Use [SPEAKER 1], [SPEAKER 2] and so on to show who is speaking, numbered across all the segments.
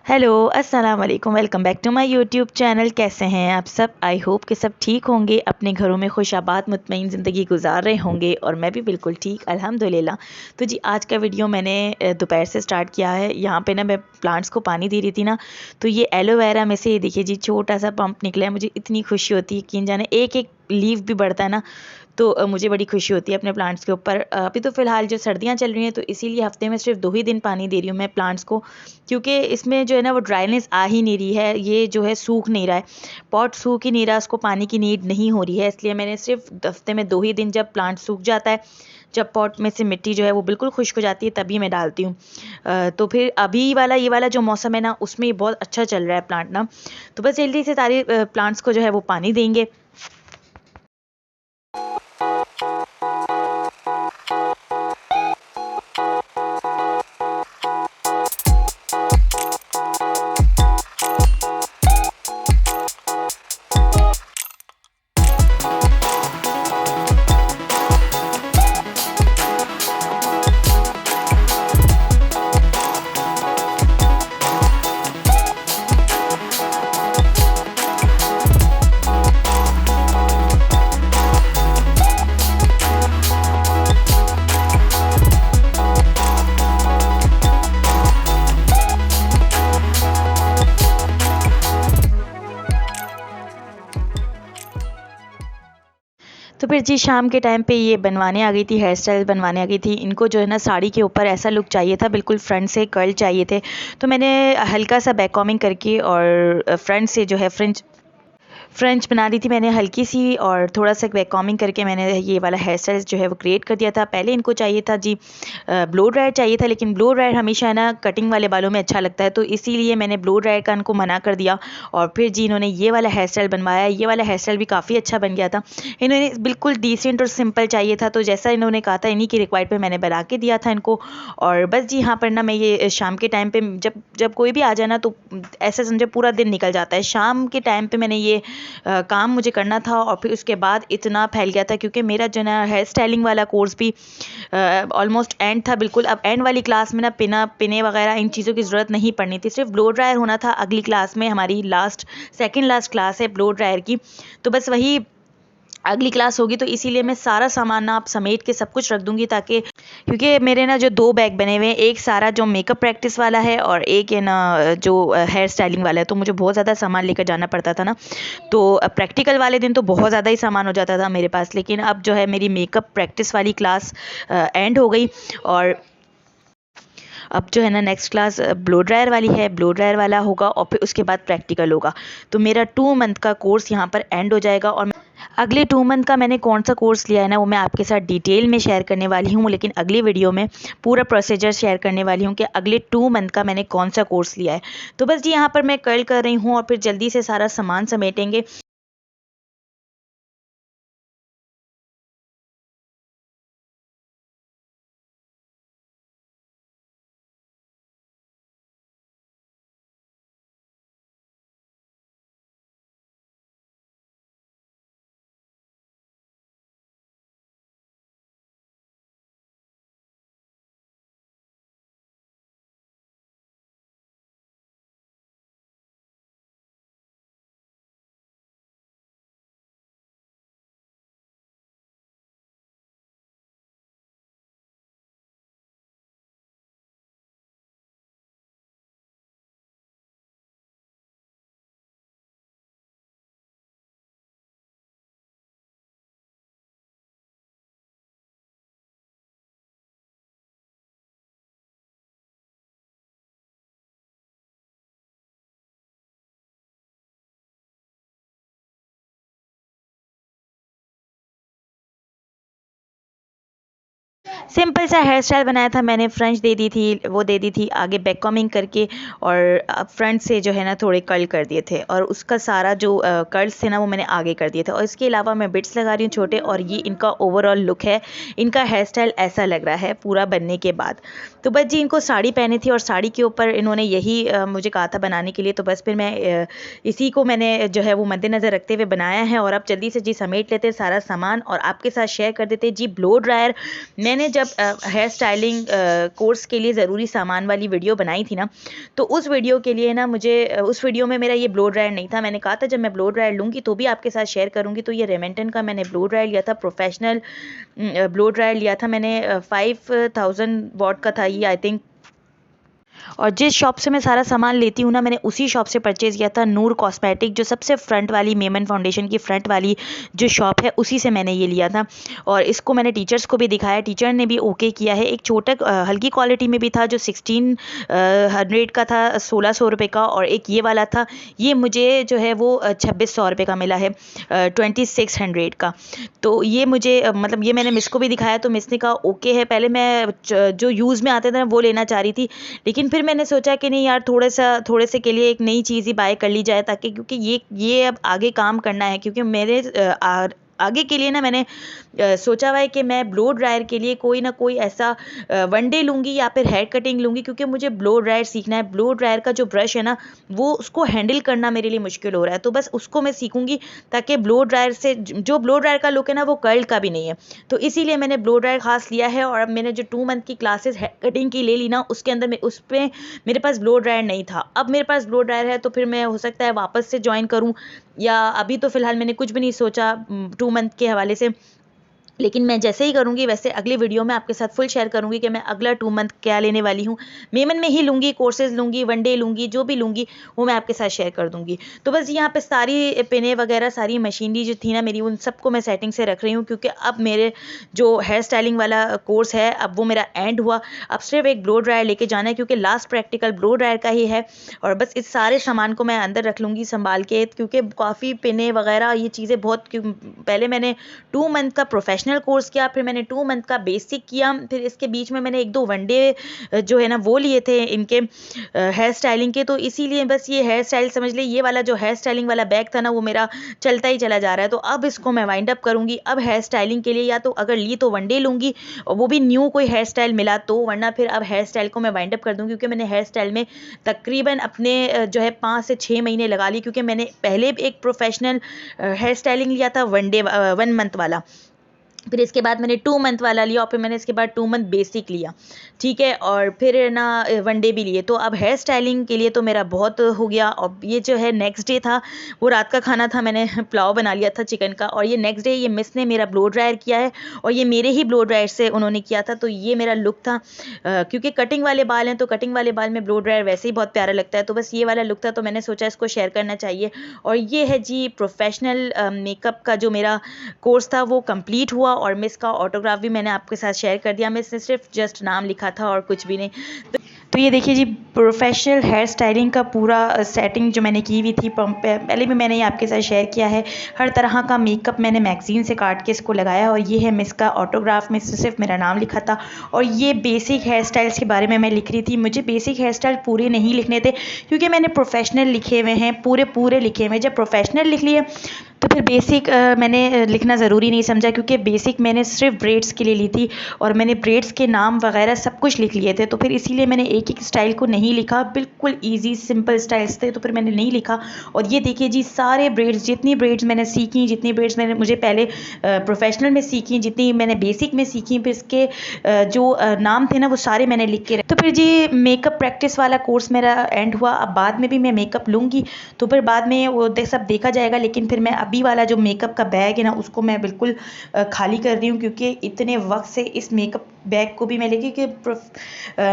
[SPEAKER 1] Hello अस्सलाम वालेकुम, welcome back to my YouTube channel. कैसे हैं आप सब? आई होप कि सब ठीक होंगे, अपने घरों में खुशाबाद मुतमईन ज़िंदगी गुजार रहे होंगे और मैं भी बिल्कुल ठीक अल्हम्दुलिल्लाह। तो जी आज का वीडियो मैंने दोपहर से स्टार्ट किया है। यहाँ पे ना मैं प्लांट्स को पानी दे रही थी ना, तो ये एलोवेरा में से ये देखिए जी छोटा सा पंप निकला है। मुझे इतनी खुशी होती है कि जाने एक एक लीफ भी बढ़ता है ना, तो मुझे बड़ी खुशी होती है अपने प्लांट्स के ऊपर। अभी तो फ़िलहाल जो सर्दियाँ चल रही हैं तो इसीलिए हफ़्ते में सिर्फ 2 ही दिन पानी दे रही हूँ मैं प्लांट्स को, क्योंकि इसमें जो है ना वो ड्राइनेस आ ही नहीं रही है, ये जो है सूख नहीं रहा है, पॉट सूख ही नहीं रहा, उसको पानी की नीड नहीं हो रही है। इसलिए मैंने सिर्फ हफ़्ते में 2 ही दिन, जब प्लांट सूख जाता है, जब पॉट में से मिट्टी जो है वो बिल्कुल खुश्क हो जाती है, तभी मैं डालती हूँ। तो फिर अभी वाला ये वाला जो मौसम है ना, उसमें ये बहुत अच्छा चल रहा है प्लांट ना। तो बस जल्दी से सारे प्लांट्स को जो है वो पानी देंगे। तो फिर जी शाम के टाइम पे ये बनवाने आ गई थी, हेयर स्टाइल बनवाने आ गई थी। इनको जो है ना साड़ी के ऊपर ऐसा लुक चाहिए था, बिल्कुल फ्रंट से कर्ल चाहिए थे। तो मैंने हल्का सा बैक कॉमिंग करके और फ्रंट से जो है फ्रेंच बना दी थी मैंने हल्की सी, और थोड़ा सा बैक कॉमिंग करके मैंने ये वाला हेयर स्टाइल जो है वो क्रिएट कर दिया था। पहले इनको चाहिए था जी ब्लो ड्रायर चाहिए था, लेकिन ब्लो ड्रायर हमेशा ना कटिंग वाले बालों में अच्छा लगता है, तो इसीलिए मैंने ब्लो ड्रायर का इनको मना कर दिया। और फिर जी इन्होंने ये वाला हेयर स्टाइल बनवाया। ये वाला हेयर स्टाइल भी काफ़ी अच्छा बन गया था। इन्होंने बिल्कुल डिसेंट और सिंपल चाहिए था, तो जैसा इन्होंने कहा था इन्हीं की रिक्वायर्ड पे मैंने बना के दिया था इनको। और बस जी यहाँ पर ना मैं ये शाम के टाइम पे जब जब कोई भी आ जाए ना, तो ऐसा समझे पूरा दिन निकल जाता है। शाम के टाइम पे मैंने ये काम मुझे करना था, और फिर उसके बाद इतना फैल गया था, क्योंकि मेरा जो ना हेयर स्टाइलिंग वाला कोर्स भी ऑलमोस्ट एंड था बिल्कुल। अब एंड वाली क्लास में ना पिने वगैरह इन चीज़ों की ज़रूरत नहीं पड़नी थी, सिर्फ ब्लो ड्रायर होना था। अगली क्लास में हमारी सेकेंड लास्ट क्लास है ब्लो ड्रायर की, तो बस वही अगली क्लास होगी। तो इसीलिए मैं सारा सामान ना आप समेट के सब कुछ रख दूंगी, ताकि क्योंकि मेरे ना जो 2 बैग बने हुए हैं, एक सारा जो मेकअप प्रैक्टिस वाला है और एक है ना जो हेयर स्टाइलिंग वाला है, तो मुझे बहुत ज़्यादा सामान लेकर जाना पड़ता था ना। तो प्रैक्टिकल वाले दिन तो बहुत ज़्यादा ही सामान हो जाता था मेरे पास, लेकिन अब जो है मेरी मेकअप प्रैक्टिस वाली क्लास एंड हो गई, और अब जो है ना नेक्स्ट क्लास ब्लो ड्रायर वाली है, ब्लो ड्रायर वाला होगा, और फिर उसके बाद प्रैक्टिकल होगा। तो मेरा 2 मंथ का कोर्स यहाँ पर एंड हो जाएगा। और अगले 2 मंथ का मैंने कौन सा कोर्स लिया है ना, वो मैं आपके साथ डिटेल में शेयर करने वाली हूँ, लेकिन अगली वीडियो में पूरा प्रोसीजर शेयर करने वाली हूँ कि अगले 2 मंथ का मैंने कौन सा कोर्स लिया है। तो बस जी यहाँ पर मैं कर्ल कर रही हूँ, और फिर जल्दी से सारा सामान समेटेंगे। सिंपल सा हेयर स्टाइल बनाया था मैंने, फ्रेंच दे दी थी, वो दे दी थी आगे बैक कॉमिंग करके, और फ्रंट से जो है ना थोड़े कर्ल कर दिए थे, और उसका सारा जो कर्ल्स थे ना वो मैंने आगे कर दिए थे। और इसके अलावा मैं बिट्स लगा रही हूँ छोटे, और ये इनका ओवरऑल लुक है। इनका हेयर स्टाइल ऐसा लग रहा है पूरा बनने के बाद। तो बस जी इनको साड़ी पहनी थी, और साड़ी के ऊपर इन्होंने यही मुझे कहा था बनाने के लिए, तो बस फिर मैं इसी को मैंने जो है वो मद्देनज़र रखते हुए बनाया है। और अब जल्दी से जी समेट लेते सारा सामान और आपके साथ शेयर कर देते। जी ब्लो ड्रायर मैंने मैंने जब हेयर स्टाइलिंग कोर्स के लिए ज़रूरी सामान वाली वीडियो बनाई थी ना, तो उस वीडियो के लिए ना मुझे उस वीडियो में मेरा ये ब्लो ड्रायर नहीं था। मैंने कहा था जब मैं ब्लो ड्रायर लूँगी तो भी आपके साथ शेयर करूँगी। तो ये रेमेंटन का मैंने ब्लो ड्रायर लिया था, प्रोफेशनल ब्लो ड्रायर लिया था मैंने। 5000 वॉट का था ये, आई थिंक। और जिस शॉप से मैं सारा सामान लेती हूँ ना, मैंने उसी शॉप से परचेज़ किया था, नूर कॉस्मेटिक, जो सबसे फ्रंट वाली मेमन फाउंडेशन की फ्रंट वाली जो शॉप है, उसी से मैंने ये लिया था। और इसको मैंने टीचर्स को भी दिखाया, टीचर ने भी ओके किया है। एक छोटा हल्की क्वालिटी में भी था जो 1600 का था, 1600 रुपये का, और एक ये वाला था, ये मुझे जो है वो 2600 रुपये का मिला है, 2600 का। तो ये मुझे मतलब ये मैंने मिस को भी दिखाया, तो मिस ने कहा ओके है। पहले मैं जो यूज़ में आते थे ना वो लेना चाह रही थी, लेकिन फिर मैंने सोचा कि नहीं यार, थोड़े से के लिए एक नई चीज़ ही बाय कर ली जाए, ताकि क्योंकि ये अब आगे काम करना है। क्योंकि मेरे आगे के लिए ना मैंने सोचा हुआ है कि मैं ब्लो ड्रायर के लिए कोई ना कोई ऐसा वन डे लूँगी या फिर हेयर कटिंग लूँगी, क्योंकि मुझे ब्लो ड्रायर सीखना है। ब्लो ड्रायर का जो ब्रश है ना, वो उसको हैंडल करना मेरे लिए मुश्किल हो रहा है, तो बस उसको मैं सीखूँगी, ताकि ब्लो ड्रायर से जो ब्लो ड्रायर का लुक है ना, वो कर्ल का भी नहीं है। तो इसीलिए मैंने ब्लो ड्रायर खास लिया है। और अब मैंने जो 2 मंथ की क्लासेस हेयर कटिंग की ले ली ना, उसके अंदर में उस पर मेरे पास ब्लो ड्रायर नहीं था। अब मेरे पास ब्लो ड्रायर है, तो फिर मैं हो सकता है वापस से ज्वाइन करूँ, या अभी तो फ़िलहाल मैंने कुछ भी नहीं सोचा 2 मंथ के हवाले से। लेकिन मैं जैसे ही करूँगी वैसे अगली वीडियो में आपके साथ फुल शेयर करूँगी कि मैं अगला 2 मंथ क्या लेने वाली हूँ। मेमन में ही लूँगी, कोर्सेज़ लूँगी, वन डे लूँगी, जो भी लूँगी वो मैं आपके साथ शेयर कर दूँगी। तो बस यहाँ पे सारी पिनें वगैरह, सारी मशीनरी जो थी ना मेरी, उन सबको मैं सेटिंग से रख रही हूँ, क्योंकि अब मेरे जो हेयर स्टाइलिंग वाला कोर्स है, अब वो मेरा एंड हुआ। अब सिर्फ एक ब्लो ड्रायर लेके जाना है, क्योंकि लास्ट प्रैक्टिकल ब्लो ड्रायर का ही है। और बस इस सारे सामान को मैं अंदर रख लूँगी संभाल के, क्योंकि काफ़ी पिनें वगैरह ये चीज़ें बहुत, पहले मैंने 2 मंथ का प्रोफेशनल कोर्स किया, फिर मैंने 2 मंथ का बेसिक किया, फिर इसके बीच में मैंने 1-2 वन डे जो है ना वो लिए थे इनके हेयर स्टाइलिंग के। तो इसीलिए बस ये हेयर स्टाइल समझ ले, ये वाला जो हेयर स्टाइलिंग वाला बैग था ना, वो मेरा चलता ही चला जा रहा है। तो अब इसको मैं वाइंड अप करूँगी। अब हेयर स्टाइलिंग के लिए या तो अगर ली तो वन डे लूँगी, और वो भी न्यू कोई हेयर स्टाइल मिला तो, वरना फिर अब हेयर स्टाइल को मैं वाइंड अप कर दूँगी, क्योंकि मैंने हेयर स्टाइल में तकरीबन अपने जो है 5 से 6 महीने लगा लिए, क्योंकि मैंने पहले एक प्रोफेशनल हेयर स्टाइलिंग लिया था, 1 मंथ वाला, फिर इसके बाद मैंने 2 मंथ वाला लिया, और फिर मैंने इसके बाद 2 मंथ बेसिक लिया, ठीक है, और फिर ना वन डे भी लिए। तो अब हेयर स्टाइलिंग के लिए तो मेरा बहुत हो गया। और ये जो है नेक्स्ट डे था, वो रात का खाना था, मैंने पुलाव बना लिया था चिकन का। और ये नेक्स्ट डे ये मिस ने मेरा ब्लो ड्रायर किया है, और ये मेरे ही ब्लो ड्रायर से उन्होंने किया था। तो ये मेरा लुक था, क्योंकि कटिंग वाले बाल हैं, तो कटिंग वाले बाल में ब्लो ड्रायर वैसे ही बहुत प्यारा लगता है। तो बस ये वाला लुक था, तो मैंने सोचा इसको शेयर करना चाहिए। और ये है जी प्रोफेशनल मेकअप का जो मेरा कोर्स था, वो कंप्लीट हुआ, और मिस का ऑटोग्राफ भी मैंने आपके साथ शेयर कर दिया। मिस ने सिर्फ जस्ट नाम लिखा था और कुछ भी नहीं। तो ये देखिए जी, प्रोफेशनल हेयर स्टाइलिंग का पूरा सेटिंग जो मैंने की हुई थी, पहले भी मैंने ये आपके साथ शेयर किया है। हर तरह का मेकअप मैंने मैगज़ीन से काट के इसको लगाया, और ये है मिस का ऑटोग्राफ में सिर्फ मेरा नाम लिखा था। और ये बेसिक हेयर स्टाइल्स के बारे में मैं लिख रही थी। मुझे बेसिक हेयर स्टाइल पूरे नहीं लिखने थे, क्योंकि मैंने प्रोफेशनल लिखे हुए हैं, पूरे लिखे हुए हैं। जब प्रोफेशनल लिख लिए तो फिर बेसिक मैंने लिखना ज़रूरी नहीं समझा, क्योंकि बेसिक मैंने सिर्फ ब्रेड्स के लिए ली थी, और मैंने ब्रेड्स के नाम वगैरह सब कुछ लिख लिए थे। तो फिर इसीलिए मैंने एक स्टाइल को नहीं लिखा, बिल्कुल इजी सिंपल स्टाइल्स थे, तो फिर मैंने नहीं लिखा। और ये देखिए जी, सारे ब्रेड्स, जितनी ब्रेड्स मैंने सीखी, जितनी ब्रेड्स मैंने मुझे पहले प्रोफेशनल में सीखी, जितनी मैंने बेसिक में सीखी, फिर इसके जो नाम थे ना, वो सारे मैंने लिख के। तो फिर जी मेकअप प्रैक्टिस वाला कोर्स मेरा एंड हुआ। अब बाद में भी मैं मेकअप लूँगी, तो फिर बाद में वो सब देखा जाएगा। लेकिन फिर मैं अभी वाला जो मेकअप का बैग है ना, उसको मैं बिल्कुल खाली कर रही हूँ, क्योंकि इतने वक्त से इस मेकअप बैग को भी मैं लेके कि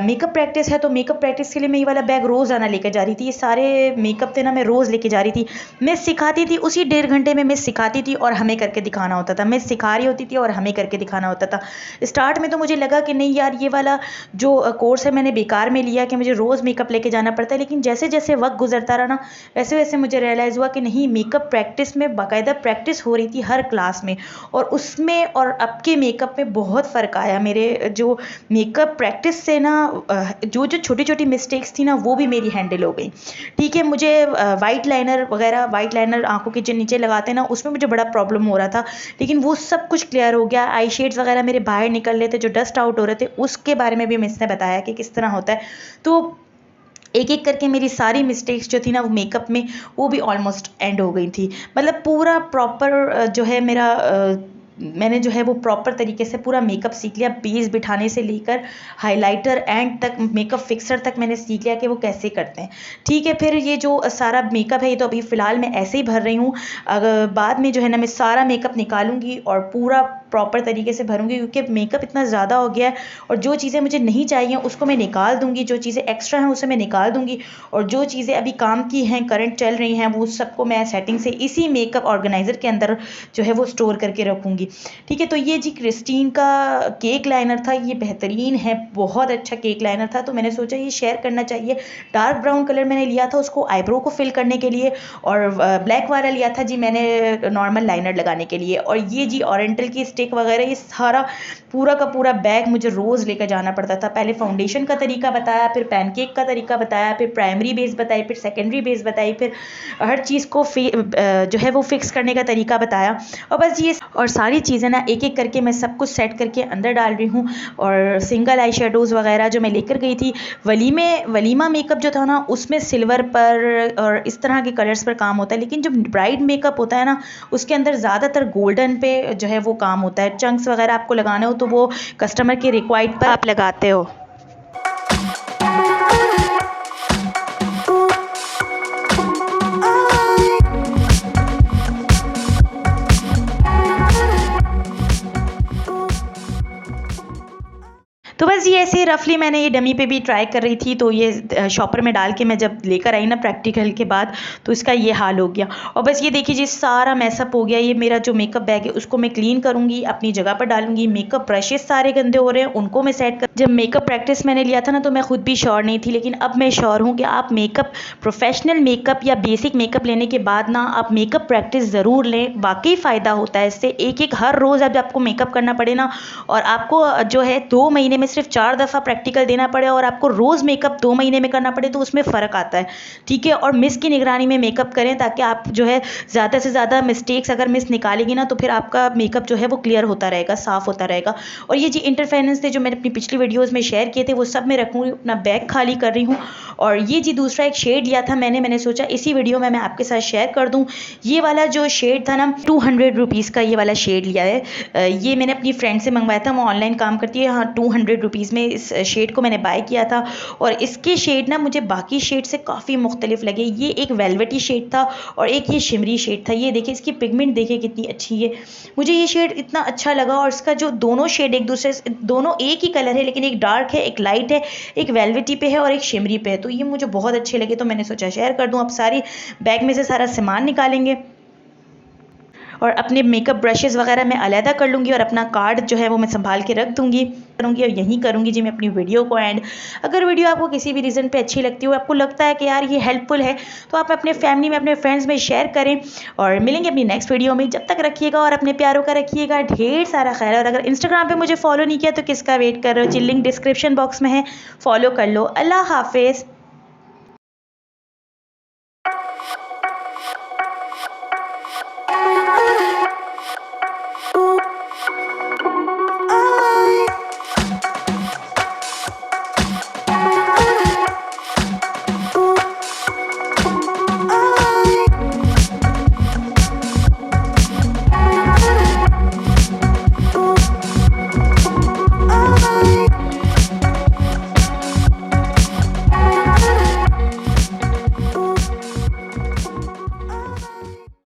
[SPEAKER 1] मेकअप प्रैक्टिस है, तो मेकअप प्रैक्टिस के लिए मैं ये वाला बैग रोज़ाना लेकर जा रही थी। ये सारे मेकअप थे ना, मैं रोज़ लेके जा रही थी। मैं सिखाती थी, उसी 1.5 घंटे में मैं सिखाती थी और हमें करके दिखाना होता था। मैं सिखा रही होती थी और हमें करके दिखाना होता था। स्टार्ट में तो मुझे लगा कि नहीं यार, ये वाला जो कोर्स है मैंने बेकार में लिया, कि मुझे रोज़ मेकअप लेके जाना पड़ता है। लेकिन जैसे जैसे वक्त गुजरता रहा ना, वैसे वैसे मुझे रियलाइज़ हुआ कि नहीं, मेकअप प्रैक्टिस में बाकायदा प्रैक्टिस हो रही थी हर क्लास में, और उसमें और अब के मेकअप में बहुत फ़र्क आया। मेरे जो मेकअप प्रैक्टिस से ना जो छोटी छोटी मिस्टेक्स थी ना, वो भी मेरी हैंडल हो गई। ठीक है, मुझे वाइट लाइनर वगैरह, वाइट लाइनर आंखों के जो नीचे लगाते हैं ना, उसमें मुझे बड़ा प्रॉब्लम हो रहा था, लेकिन वो सब कुछ क्लियर हो गया। आई शेड्स वगैरह मेरे बाहर निकल रहे थे, जो डस्ट आउट हो रहे थे, उसके बारे में भी मिस ने बताया कि किस तरह होता है। तो एक एक करके मेरी सारी मिस्टेक्स जो थी ना, वो मेकअप में वो भी ऑलमोस्ट एंड हो गई थी। मतलब पूरा प्रॉपर जो है मेरा मैंने जो है वो प्रॉपर तरीके से पूरा मेकअप सीख लिया, बेस बिठाने से लेकर हाइलाइटर एंड तक, मेकअप फिक्सर तक मैंने सीख लिया कि वो कैसे करते हैं। ठीक है, फिर ये जो सारा मेकअप है ये तो अभी फ़िलहाल मैं ऐसे ही भर रही हूँ। अगर बाद में जो है ना मैं सारा मेकअप निकालूंगी और पूरा प्रॉपर तरीके से भरूंगी, क्योंकि मेकअप इतना ज़्यादा हो गया है और जो चीज़ें मुझे नहीं चाहिए उसको मैं निकाल दूंगी, जो चीज़ें एक्स्ट्रा हैं उसे मैं निकाल दूंगी, और जो चीज़ें अभी काम की हैं, करंट चल रही हैं, वो सबको मैं सेटिंग से इसी मेकअप ऑर्गेनाइज़र के अंदर जो है वो स्टोर करके रखूँगी। ठीक है, तो ये जी क्रिस्टीन का केक लाइनर था, ये बेहतरीन है, बहुत अच्छा केक लाइनर था, तो मैंने सोचा ये शेयर करना चाहिए। डार्क ब्राउन कलर मैंने लिया था उसको आईब्रो को फिल करने के लिए, और ब्लैक वाला लिया था जी मैंने नॉर्मल लाइनर लगाने के लिए। और ये जी ओरिएंटल की स्टिक वगैरह, ये सारा पूरा का पूरा बैग मुझे रोज़ लेकर जाना पड़ता था। पहले फाउंडेशन का तरीका बताया, फिर पैनकेक का तरीका बताया, फिर प्राइमरी बेस बताई, फिर सेकेंडरी बेस बताई, फिर हर चीज़ को जो है वो फिक्स करने का तरीका बताया। और बस ये और सारी चीज़ें ना एक एक करके मैं सब कुछ सेट करके अंदर डाल रही हूँ। और सिंगल आई शेडोज़ वगैरह जो मैं लेकर गई थी वलीमा मेकअप जो था ना, उसमें सिल्वर पर और इस तरह के कलर्स पर काम होता है, लेकिन जो ब्राइड मेकअप होता है ना उसके अंदर ज़्यादातर गोल्डन पे जो है वो काम होता है। चंक्स वगैरह आपको लगाने हो तो वो कस्टमर के रिक्वायर्ड पर आप लगाते हो। तो बस ये ऐसे रफली मैंने ये डमी पे भी ट्राई कर रही थी, तो ये शॉपर में डाल के मैं जब लेकर आई ना प्रैक्टिकल के बाद, तो इसका ये हाल हो गया। और बस ये देखिए जी सारा मैसअप हो गया। ये मेरा जो मेकअप बैग है उसको मैं क्लीन करूँगी, अपनी जगह पर डालूंगी। मेकअप ब्रशेस सारे गंदे हो रहे हैं, उनको मैं सेट कर, जब मेकअप प्रैक्टिस मैंने लिया था ना तो मैं खुद भी श्योर नहीं थी, लेकिन अब मैं श्योर हूँ कि आप मेकअप प्रोफेशनल मेकअप या बेसिक मेकअप लेने के बाद ना आप मेकअप प्रैक्टिस ज़रूर लें, वाकई फ़ायदा होता है इससे। एक हर रोज़ अब आपको मेकअप करना पड़े ना, और आपको जो है 2 महीने में सिर्फ 4 दफ़ा प्रैक्टिकल देना पड़े, और आपको रोज़ मेकअप 2 महीने में करना पड़े, तो उसमें फ़र्क आता है। ठीक है, और मिस की निगरानी में मेकअप करें, ताकि आप जो है ज़्यादा से ज़्यादा मिस्टेक्स अगर मिस निकालेगी ना तो फिर आपका मेकअप जो है वो क्लियर होता रहेगा, साफ़ होता रहेगा। और ये जी इंटरफेरेंस थे जो मैंने अपनी पिछली वीडियोज़ में शेयर किए थे वो सब मैं रखूँगी। अपना बैग खाली कर रही हूँ। और ये जी दूसरा एक शेड लिया था मैंने सोचा इसी वीडियो में मैं आपके साथ शेयर कर दूँ। ये वाला जो शेड था ना 200 रुपीज़ का ये वाला शेड लिया है। ये मैंने अपनी फ्रेंड से मंगवाया था, वो ऑनलाइन काम करती है। हाँ, 200 रुपीज़ में इस शेड को मैंने बाय किया था। और इसके शेड ना मुझे बाकी शेड से काफ़ी मुख्तलिफ लगे। ये एक वेलवेटी शेड था और एक ये शिमरी शेड था। ये देखिए इसकी पिगमेंट देखिए कितनी अच्छी है। मुझे ये शेड इतना अच्छा लगा, और इसका जो दोनों शेड एक दूसरे से, दोनों एक ही कलर है लेकिन एक डार्क है, एक लाइट है, एक वेलवेटी पे है और एक शिमरी पे है, तो ये मुझे बहुत अच्छे लगे, तो मैंने सोचा शेयर कर दूं। अब सारी बैग में से सारा सामान निकालेंगे और अपने मेकअप ब्रशेज़ वगैरह मैं अलहदा कर लूँगी, और अपना कार्ड जो है वो मैं संभाल के रख दूँगी और यहीं करूँगी जी मैं अपनी वीडियो को एंड। अगर वीडियो आपको किसी भी रीज़न पे अच्छी लगती हो, आपको लगता है कि यार ये हेल्पफुल है, तो आप अपने फैमिली में, अपने फ्रेंड्स में शेयर करें। और मिलेंगे अपनी नेक्स्ट वीडियो में। जब तक रखिएगा और अपने प्यारों का रखिएगा ढेर सारा ख्याल। और अगर इंस्टाग्राम पर मुझे फॉलो नहीं किया तो किसका वेट कर रहे हो, लिंक डिस्क्रिप्शन बॉक्स में है, फॉलो कर लो। अल्लाह हाफिज़।